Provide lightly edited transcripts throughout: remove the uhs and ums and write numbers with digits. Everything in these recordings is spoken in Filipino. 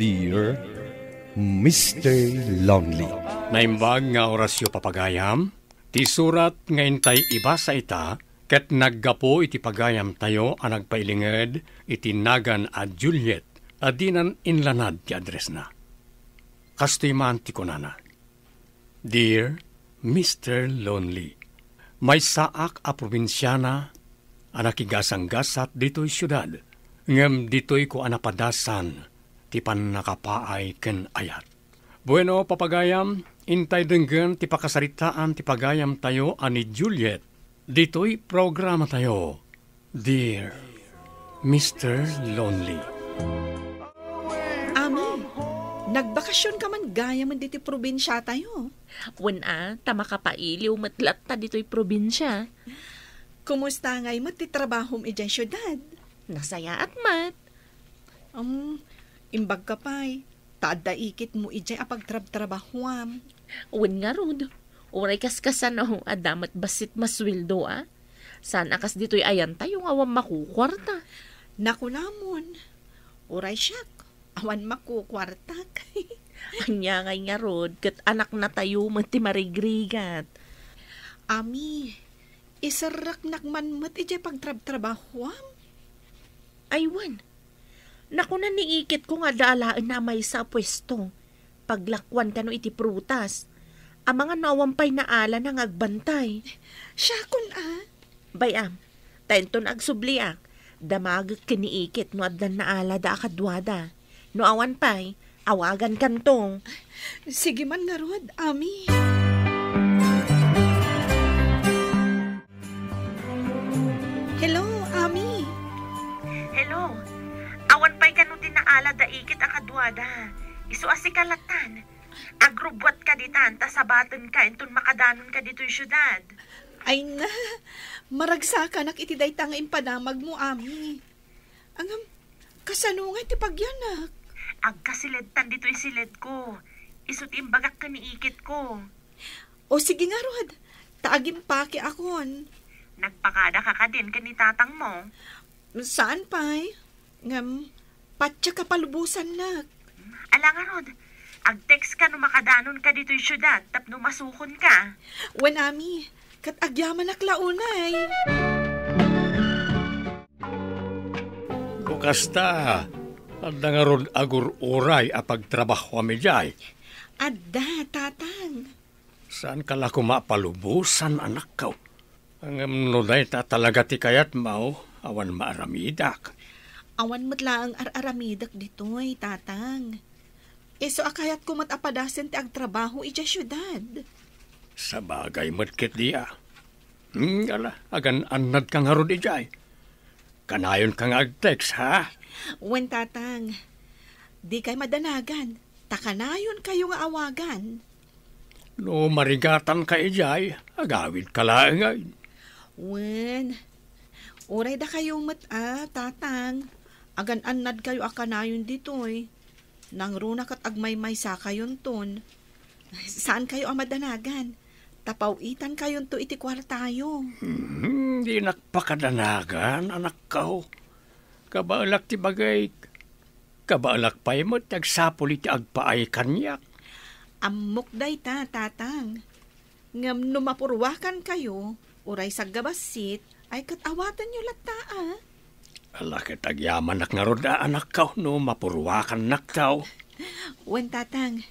Dear Mr. Lonely. Naimbag nga orasyo papagayam, ti surat nga intay iba sa ita, ket naggapo iti pagayam tayo ang nagpailinged iti nagan a Juliet, adinan inlanad ti address na. Kastoy man ti kunana. Dear Mr. Lonely, may saak a probinsyana a nakigasang-gasat dito'y syudad, ngem dito'y ko anapadasan ti panakapaay ken ayat. Bueno, papagayam, intay denggen ti pakasaritaan ti pagayam tayo ani Juliet. Dito'y programa tayo. Dear Mr. Lonely. Ami, nagbakasyon ka man gaya man diti probinsya tayo. Wala, tama ka pa iliw matlat ta dito'y probinsya. Kumusta ngay mo ti trabahom ijay syudad? Nasaya at mat. Imbag ka pa'y. Taada ikit mo ijay apagtrab-trabahuam. Wen nga rod. Uray kaskasan na adamat basit maswildo Saan akas dito'y ayan tayo awam makukwarta. Naku namon. Uray siyak. Awan makukwartak. Anya ngay nga rod. Kat anak na tayo mati marigrigat. Ami, isarak nakman mat ijay pagtrab-trabahuam. Aywan. Naku na niikit ko nga daalaan na may sa pwesto. Paglakwan ka no iti prutas. Ang mga nawampay na ala nang agbantay. Syakon Bayam, tayon agsubliak. Damag kiniikit no adlan na ala da akadwada. No awan pay, awagan kantong. Sige man nga rod, Ami. Hello, Ami. Hello. Awan pa'y kanutin na ala da ikit akadwada. Isu asikalatan. Agrubwat ka ditan, tasabatan ka, intun makadanon ka dito yung syudad. Ay na, maragsakan ak itiday tanga impadamag mo, Ami. Angam, kasanungay ti pagyanak. Agkasiled dito yung siled ko. Isut imbagak ka ni ikit ko. O sige nga, Rod. Taagim paki akon. Nagpakada ka din kanitatang mo. Saan pa'y? Ngam, patya ka palubusan na. Alangan, Rod. Ag-text ka no makadanon ka dito yung syudad, tapno masukon ka. Wen, Ami, kat agyaman aklaunay. Bukasta, adda nga ron agur oray apagtrabaho kami jay. Adda, tatang. Saan ka lako mapalubusan, anak ko? Ang nuday ta talaga ti kayat mao, awan maaramidak. Awan matla ang aramidak dito'y, tatang. Iso akayat ko matapadasin ti agtrabaho ija syudad. Sa bagay matkit diya. Ala, agan anad kang harod ijay. Kanayon kang ag-text, ha? Wen, tatang. Di kay madanagan. Takanayon kayo nga awagan. No marigatan ka ijay, agawid ka lang ngay. Wen, uray da kayo tatang. Agan anad kayo akanayon dito'y. Nang runa kat agmay-may sa kayon ton. Saan kayo ang madanagan? Tapawitan kayon to iti kwartayo. Di nakpakadanagan, anak ko. Kabaalak ti bagay. Kabaalak pa'y mo, tagsapul iti agpaay kanyak. Amok day tatang. Ngam numapurwakan kayo, uray sa gabasit, ay katawatan nyo lata Alakit agyaman nak nga roda, anak ka, no mapurwakan naktaw. Wen, tatang.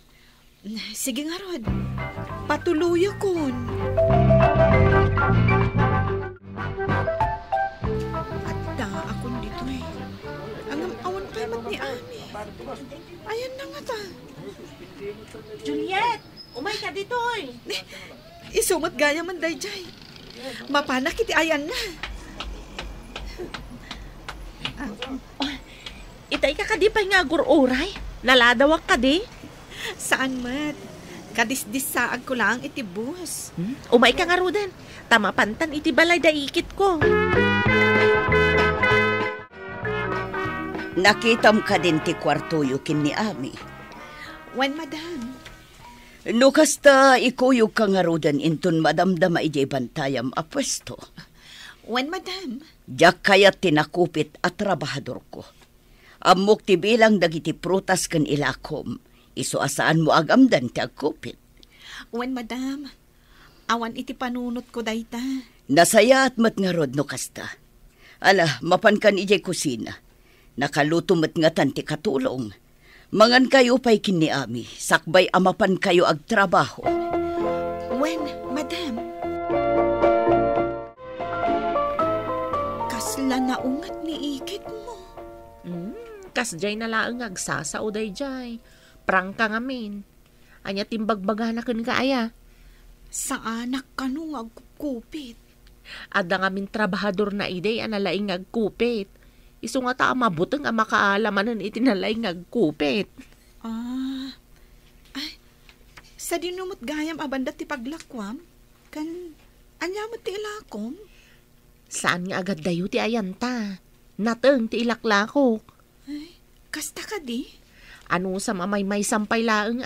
Sige nga, Rod. Patuloy akon. At akon dito Angam awan pa mat ni Ami. Ayan na nga ta. Juliet, umay ka dito Isumat gaya man day jay. Mapanak iti ayan na. Itay ka kadi pa nga agur-oray. Naladawak ka di. Saan mat? Kadis-disaag ko lang iti bus. Umay ka nga rudan. Tamapantan iti balay da ikit ko. Nakitam ka din ti kwartuyo kin ni Ami. Wen, madam. No kasta ikuyog ka nga rudan inton madamdama ijay bantayam a pwesto. Wen, madam. Diyak kaya tinakupit at trabahador ko. Amok ti bilang dagiti prutas kan ilakom. Iso asaan mo agamdan ti agkupit. Wen, madam. Awan iti panunot ko dayta. Nasaya at matngarod no kasta. Ala, mapan kan ijay kusina. Nakaluto matngatan ti katulong. Mangan kayo pa'y kiniami. Sakbay amapan kayo agtrabaho. Wen, madam. Kasla naungat ni ikit mo. Kasjay na laang agsasao day jay. Prangka ngamin. Anya timbagbaga na kun kaaya. Sa anak ka nung agkupit. Ada ngamin trabahador na iday analaing agkupit. Iso nga ta mabuteng ang makaalaman itinalaing agkupit. Ay, sa dinumot gayam abanda ti paglakwam, kan anyamot ti ilakom. Saan nga agad dayo ti ayanta? Nateng ti ilaklako. Ay, kasta ka di? Ano sa mamay sampay laeng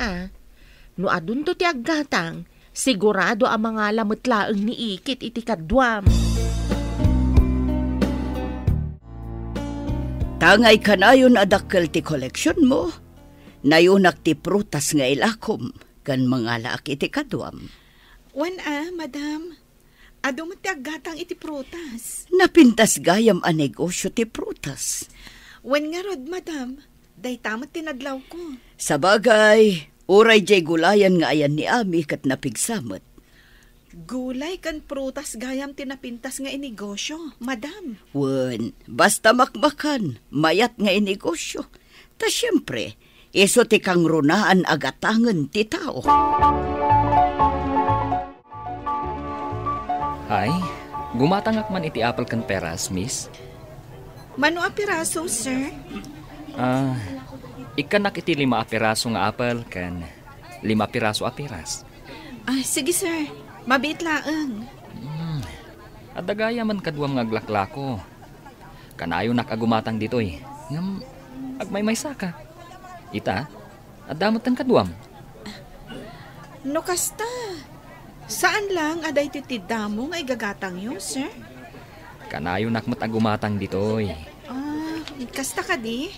No adun to ti aggatang, sigurado ang mga lametlaeng ni ikit iti kadwam. Tangay kanayon adakkel ti koleksyon mo. Nayunak ti prutas nga ilakom kan mga laak iti kadwam. Wan madam. Ado mo ti aggatang iti prutas. Napintas gayam a negosyo ti prutas. Wan nga rod, madam. Day tamot tinadlaw ko. Sabagay, uray jay gulayan nga ayan ni Ami kat napigsamot. Gulay kan prutas gayam tinapintas nga inegosyo, madam. Wen, basta makmakan, mayat nga inegosyo. Ta siyempre, iso ti kang runaan agatangan ti tao. Ay, gumatangak man iti apple kan peras, miss. Mano a piraso, sir? Ikanak iti 5 piraso nga apple kan 5 piraso a piras. Sige, sir. Mabit laeng. At dagaya man kadwam nga aglaklako. Kanayo nakagumatang ditoy. Ngam, agmay saka. Ita, at damot ang kadwam. No kasta. Saan lang aday titidamo nga igagatang yun, sir? Kanayo nakmat agumatang ditoy. Kasta ka di?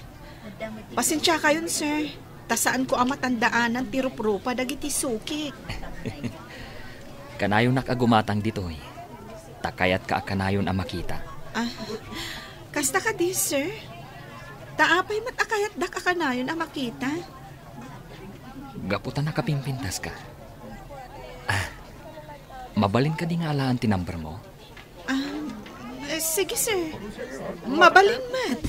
Pasensya kayon, sir. Tasaan ko amatandaanan ti ruprupa dagiti suki. Kanayo nakagumatang ditoy. Takayat ka kanayon ang makita. Kasta ka di, sir? Taapay matakayat dak akanayon ang makita. Gaputan nakapimpintas ka. Mabalin ka di nga alaan ti number mo? Sige, sir. Mabalin mat.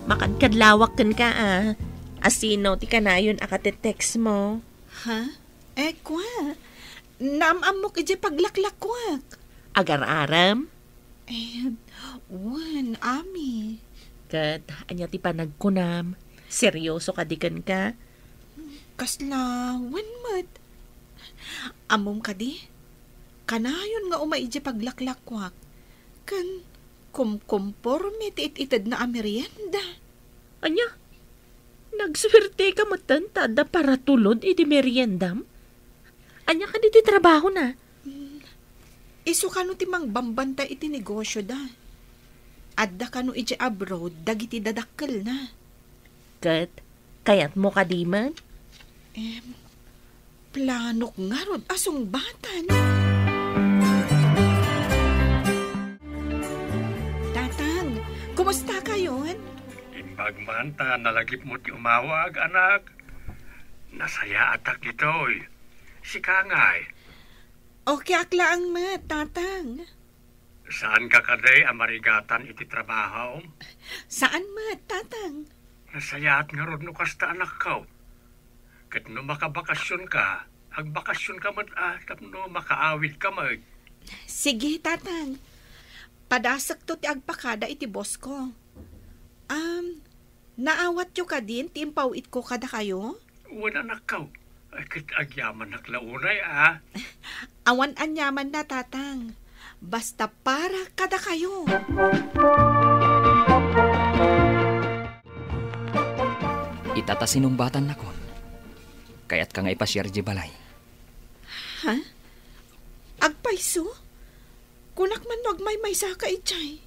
Makadkadlawak kan ka Asino ti kanayon akatetext mo. Ha? Kwa? Naamamok iji paglaklakwak. Agar-aram? Wan, Ami. Kat, anya ti panagkunam. Seryoso kadikan ka? Kasla, wan mat. Amom ka di? Kanayon nga umaiji paglaklakwak. Kan, kumkomporme ti ititad na amerienda. Anya? Nagswerte ka matanta da para tulod iti meriendam? Anya ka diti trabaho na? Isu kano ti mang bambanta iti negosyo da. Adda kano iti abroad dagiti dadakkel na. Kat, kayat mo ka di man? Planok nga rod asong batan. Tatang, kumusta kayon? Imbag man ta nalagip mo ti umawag, anak. Nasaya atak ditoy. Si Kangay. Okay akla ang tatang. Saan ka kaday amarigatan iti trabaho? Saan tatang? Nasayaat nga rod no kasta anak ka. Kat no makabakasyon ka, agbakasyon ka man tapno makaawid ka mag. Sige, tatang. Padasak to ti agpakada iti boss ko. Naawat yo ka din, timpawit ko kada kayo? Wala anak ka. Kat agyaman naklaunay Awan anyaman na, tatang. Basta para kada kayo. Itatasinong na kon. Kaya't ka nga ipasyar di balay. Ha? Agpaiso? Kunak man wag may saka itchay.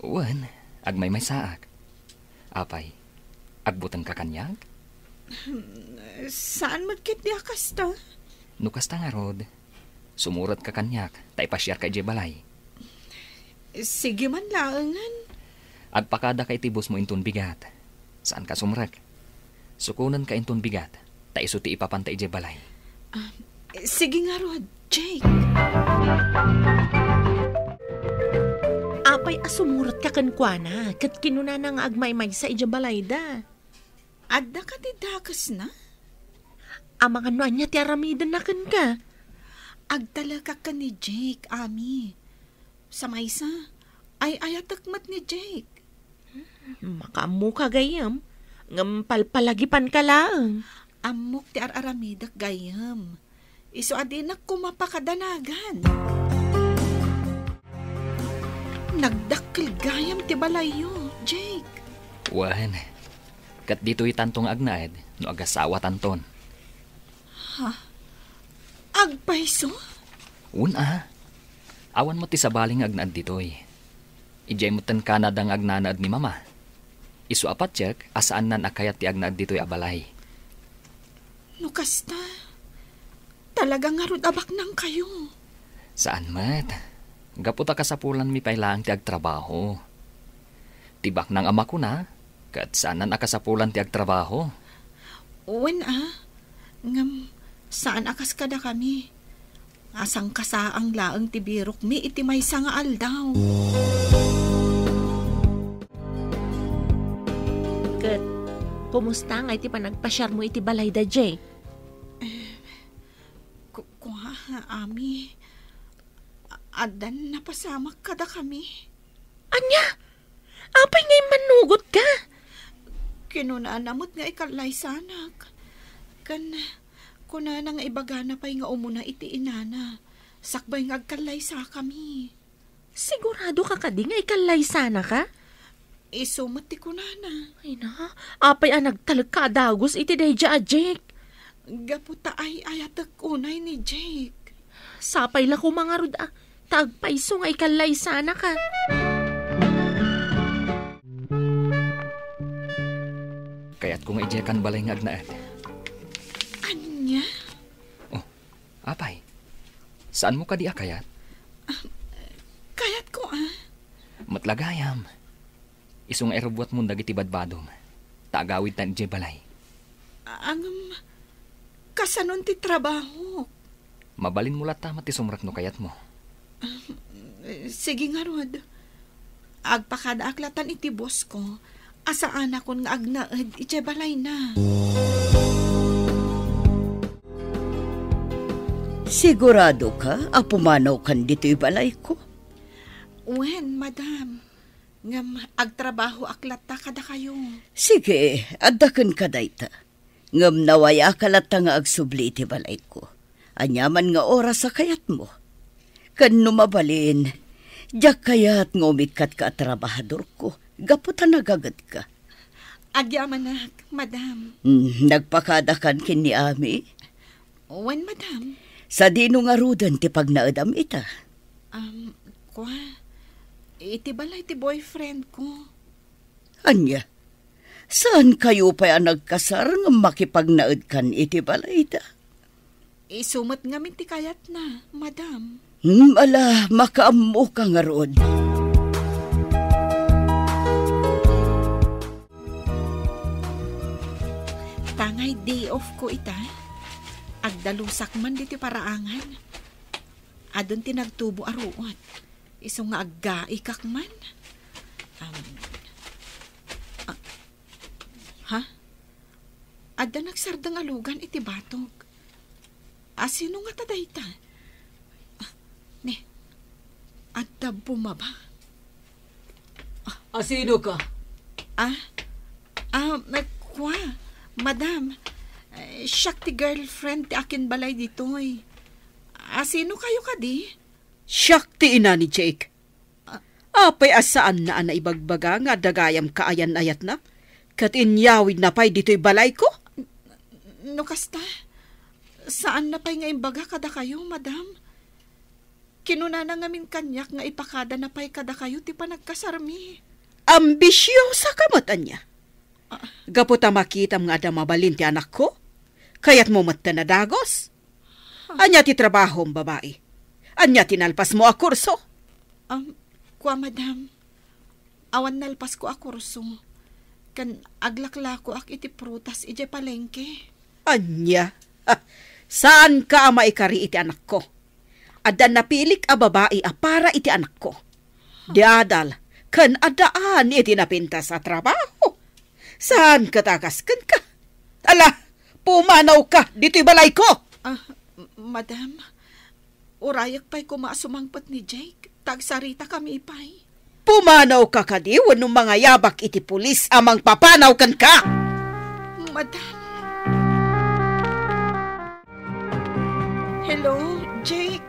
Uwan, agmay may saak. Apay, agbutan ka kanyag? Saan magkit di kasta? Nukas ta nga rod. Sumurat ka kanyak, taipasyar ka balay. Sige man laangan. Agpakada ka itibos mo intun bigat. Saan ka sumrak? Sukunan ka intun bigat, taisuti ipapanta balay. Sige nga Rod, Jake. Apay asumurot ka kankwana, kat kinuna nga agmay-may sa balay da. Adda ka di dakas na? Ang mga nuan niya ti aramidan na kan ka. Agdalaga ka ni Jake, Ami. Sa maysa, ay ayatakmat ni Jake. Makamu ka gayam, ngampalpalagipan ka lang. Amok ti araramidak gayam. Iso adinak kumapakadanagan. Nagdakil gayam ti balayo, Jake. Wan, kat dito'y tantong agnaed, no agasawa tanton. Agpaiso? Una, awan mo ti sabaling agnaed dito'y. Ijay mo tan kanadang agnanaad ni mama. Isu apat tiyek, asaan nan akayat ti agnaed dito'y abalay. No kasta, talagang ngarod abak nang kayo. Saan mat? Gaputa kasapulan mi pailang ti agtrabaho. Tibak ng ama ko na, kat saan nan akasapulan ti agtrabaho. Uwan ngam, saan akas kada kami? Asang kasaang laang ti birok mi iti may nga aldaw. Kat, kumusta nga iti panagpasyar mo iti balay da, Jake? Ami, adan napasamak kada kami. Anya? Apay ngay manugot ka? Kinunanamot nga ikalay sanak. Kuna nga ibagana pa'y nga umuna iti inana. Sakbay nga agkalay sa kami. Sigurado ka kadi nga ikalay sana ka? Isumot ti kunana. Ay na, apay nagtalag ka dagos iti dayja, Jake. Gaputa ay ayatak unay ni Jake. Sapay la ko mga rod tagpaiso nga ikalay sana ka. Kaya't kung ijekan balay nga agnaed. Anya? Oh, apay. Saan mo ka di akayat? Kayat ko Matlagayam. Isong erobuat mo dagiti badbadom. Taagawid na ije balay. Kasanon ti trabaho. Mabalin mo lata mati sumrak no kayat mo. Sige nga Rod. Agpakada aklatan iti boss ko. Asaan akon nga agnaed ije balay na. Sigurado ka, apumanaw kan dito'y balay ko? Wen, madam. Ngam agtrabaho aklata kada kayo. Sige, addaken ka dayta. Ngam nawaya kalata nga agsubli iti balay ko. Anyaman nga oras sa kayat mo. Kan numabalin, diyak kayat ngumikat ka at trabahador ko. Gaputan nagagad ka. Agyaman na, madam. Nagpakadakan kini Ami? Wen, madam. Sa dino nga rudan ti pagnaadam ita. Iti balay ti boyfriend ko. Anya, saan kayo pa nagkasar nga makipagnaad kan iti balay ita? Isumot nga ti kayat na, madam. Ala, makaammo ka nga rod. Tangay day off ko ita. Agdalusak man diti paraangan. Adon ti nagtubo aruot. Iso nga aggaikak man. Adda nagsardang alugan iti batog. Sino nga tadayta? Adda bumaba. Sino ka? Madam, siyak ti girlfriend ti akin balay ditoy. Sino kayo kadi? Siyak ti ina ni Jake. Apay asaan na ibagbaga nga dagayam kaayan-ayat na? Kat inyawid na pa'y dito'y balay ko? No kasta, saan na pa'y nga imbaga kada kayo, madam? Kinuna na ngamin kanyak nga ipakada na pa'y kada kayo ti panagkasarmi. Ambisyosa ka matan niya. Gaputa makita nga ada mabalin ti anak ko, kaya't mo mata na dagos. Anya ti trabahong babae. Anya tinalpas mo a kurso. Kwa madam, awan nalpas ko a kurso. Kan aglaklako ak iti prutas ije palengke. Anya? Saan ka maikari iti anak ko? Adan napilik a babae a para iti anak ko. Diadal, kan adaan iti napinta sa trabaho. Saan ka takaskan ka? Ala, pumanaw ka dito'y balay ko. Madam, urayak pa'y kumasumangpat ni Jake. Tagsarita kami ipay. Pumanaw ka kadi wenno mga yabak iti pulis amang papanaw kan ka. Madam. Hello, Jake.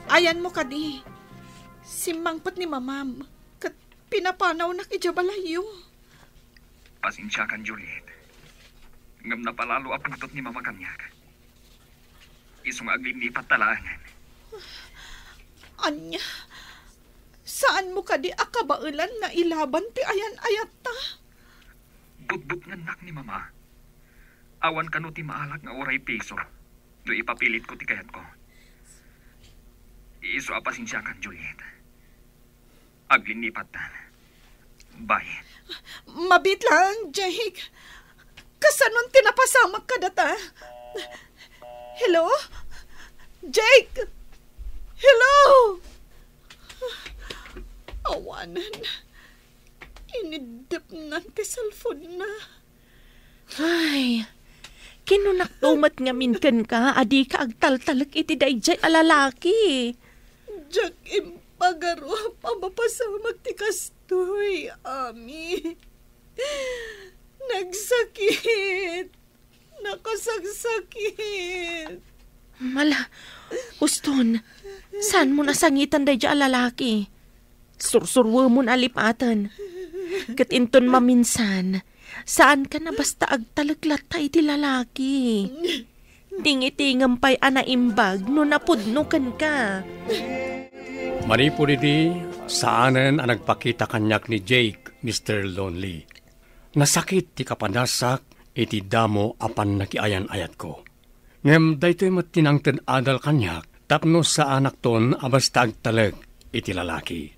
Ayan mo kadi. Simangpat ni mamam. Kat pinapanaw na kijabalayo. Pasensya kan, Juliet. Ngam na palalo aputot ni mama kanyak. Isong aglinipat talangan. Anya, saan mo kadi akabailan nga ilaban ti ayan-ayat ta? Budbud nga nak ni mama. Awan kano ti maalak nga oray piso. No ipapilit ko ti kayat ko. Iso apasensya kan, Juliet. Aglinipat ta. Bye. Mabit lang, Jake. Kasanon tinapasamak ka data? Hello? Jake? Hello? Awanan. Inidip na ti cellphone na. Ay, kinunaktumat nga minkan ka, adi ka agtaltalak iti dayjay alalaki. Jack, impagaro, pabapasamak ti kastoy, Ami. Nagsakit. Nakasagsakit. Mala, Uston, saan mo nasangitan dayjay alalaki? Sursurwa mo alipatan. Katinton maminsan, saan ka na basta agtalaglatay ti lalaki? Tingitingam pa'y anaimbag no napudnukan ka. Manipuri di, saanen ang nagpakita kanyak ni Jake, Mr. Lonely. Nasakit ti kapanasak, iti damo apan nakiayan-ayat ko. Ngem daytoy matinangten adal kanyak, tapno sa anak ton abasta agtalag iti lalaki.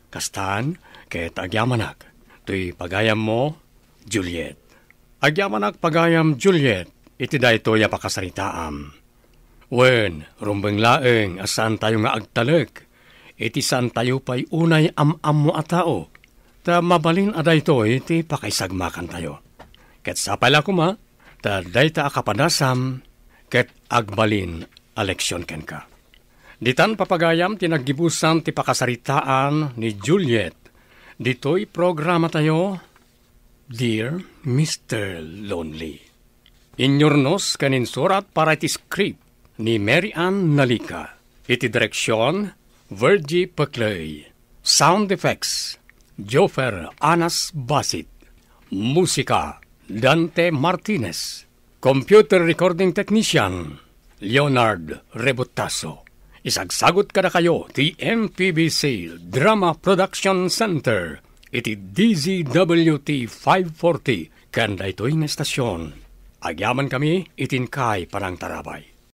Kastan, ket agyamanak, tuy pagayam mo, Juliet. Agyamanak pagayam Juliet, iti daytoy apakasaritaam. Wen, rumbeng laeng asan tayo nga agtalag, iti saan tayo pa'y unay am-am mo a tao, ta mabalin aday to iti pakaisagmakan tayo. Ket sapala kuma, ta dayta akapanasam, ket agbalin aleksyon ken ka. Ditan papagayam tinaggibusan ti pakasaritaan ni Juliet. Dito'y programa tayo, Dear Mr. Lonely. Inyornos kanin surat para iti script ni Mary Ann Nalika. Iti direksyon, Virgie Paclay. Sound effects, Jofer Anas Basit. Musika, Dante Martinez. Computer recording technician, Leonard Rebutaso. Isagsagot kada kayo ti MPBC Drama Production Center. Iti DZWT 540 kanda ito'y na estasyon. Agyaman kami itinkay parang tarabay.